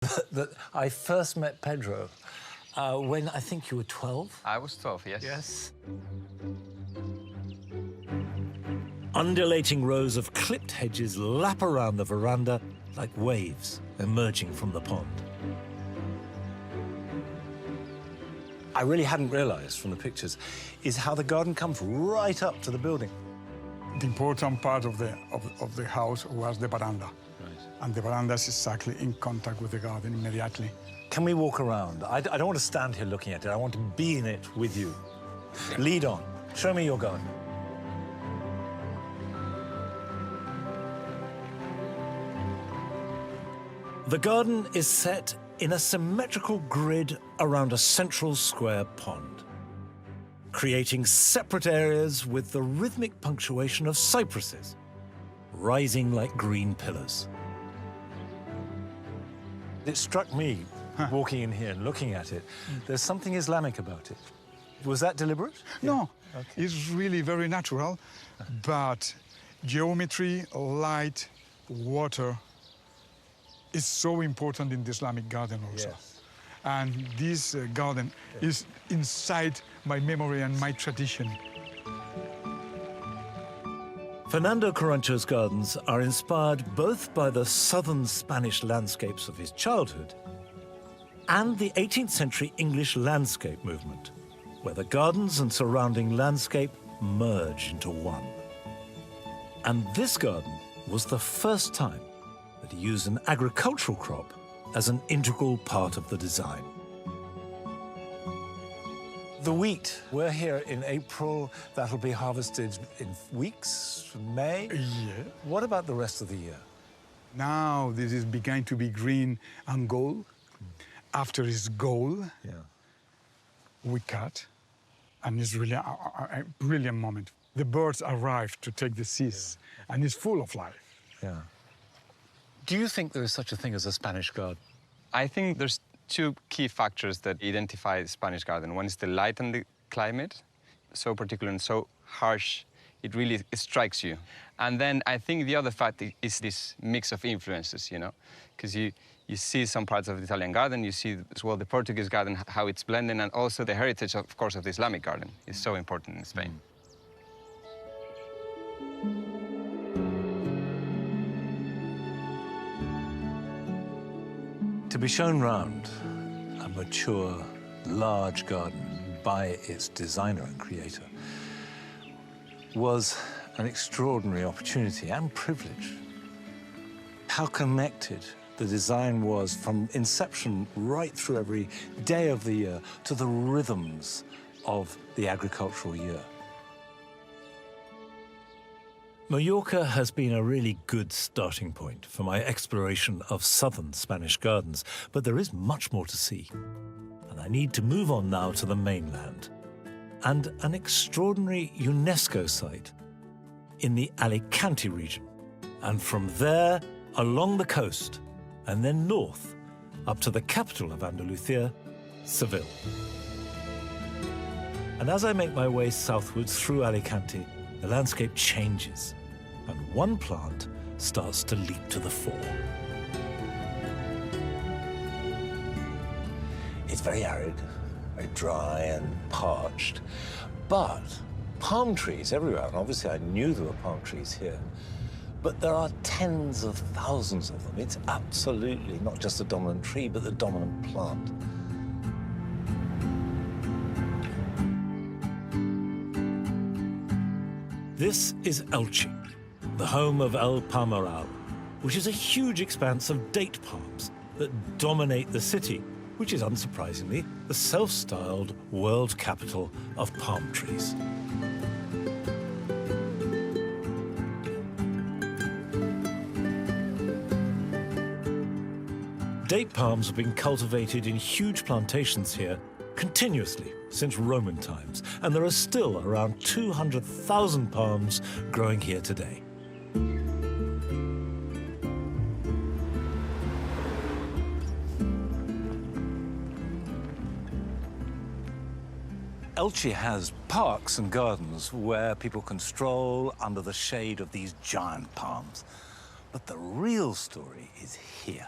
that I first met Pedro when I think you were 12. I was 12, yes. Yes. Undulating rows of clipped hedges lap around the veranda like waves emerging from the pond. I really hadn't realized from the pictures is how the garden comes right up to the building. The important part of the house was the veranda. Right. And the veranda is exactly in contact with the garden immediately. Can we walk around? I don't want to stand here looking at it. I want to be in it with you. Lead on. Show me your garden. The garden is set in a symmetrical grid around a central square pond, creating separate areas with the rhythmic punctuation of cypresses, rising like green pillars. It struck me, walking in here and looking at it, there's something Islamic about it. Was that deliberate? No, yeah. Okay. It's really very natural, but geometry, light, water is so important in the Islamic garden also. Yes. And this garden is inside my memory and my tradition. Fernando Carancho's gardens are inspired both by the southern Spanish landscapes of his childhood and the 18th century English landscape movement, where the gardens and surrounding landscape merge into one. And this garden was the first time that he used an agricultural crop as an integral part of the design. The wheat, we're here in April. That'll be harvested in weeks, May. Yeah. What about the rest of the year? Now this is beginning to be green and gold. After it's gold, we cut, and it's really a brilliant moment. The birds arrive to take the seeds, and it's full of life. Yeah. Do you think there is such a thing as a Spanish garden? I think there's two key factors that identify the Spanish garden. One is the light and the climate, so particular and so harsh, it really strikes you. And then I think the other fact is this mix of influences, you know, because you see some parts of the Italian garden, you see as well the Portuguese garden, how it's blending, and also the heritage, of course, of the Islamic garden is so important in Spain. To be shown round a mature, large garden by its designer and creator was an extraordinary opportunity and privilege. How connected the design was from inception right through every day of the year to the rhythms of the agricultural year. Mallorca has been a really good starting point for my exploration of southern Spanish gardens, but there is much more to see. And I need to move on now to the mainland and an extraordinary UNESCO site in the Alicante region. And from there, along the coast, and then north, up to the capital of Andalusia, Seville. And as I make my way southwards through Alicante, the landscape changes, and one plant starts to leap to the fore. It's very arid, very dry and parched, but palm trees everywhere, and obviously I knew there were palm trees here, but there are tens of thousands of them. It's absolutely not just the dominant tree, but the dominant plant. This is Elche, the home of El Palmeral, which is a huge expanse of date palms that dominate the city, which is unsurprisingly the self-styled world capital of palm trees. Date palms have been cultivated in huge plantations here continuously since Roman times, and there are still around 200,000 palms growing here today. Elche has parks and gardens where people can stroll under the shade of these giant palms. But the real story is here.